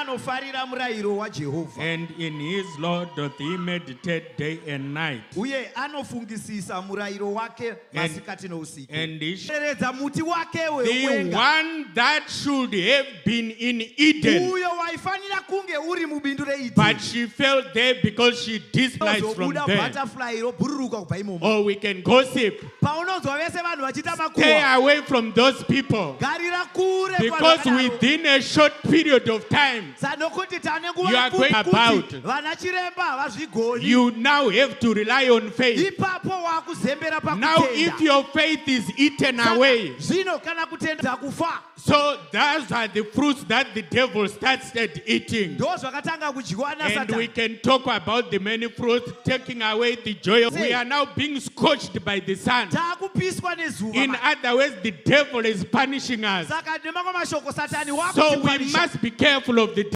anofarira murayiro waJehovha. And in his law doth he meditate day and night. Uye anofungisisa murayiro wake masikati nousiku. And he sheredza muti wake the wewenga. one that should have been in Eden. Uyo waifanira kunge uri mubindu reIdeni. But she fell there because she dislikes from there. Butterfly robururuka kubva imomo. Or we can gossip. Paunonzwa vese vanhu vachita makuhwa. Stay away from those people. Garira kure Because within a short period of time, you are going about. You now have to rely on faith. Now if your faith is eaten away, so those are the fruits that the devil started eating. And we can talk about the many fruits taking away the joy. We are now being scorched by the sun. In other words, the devil is punishing us. So we must be careful of the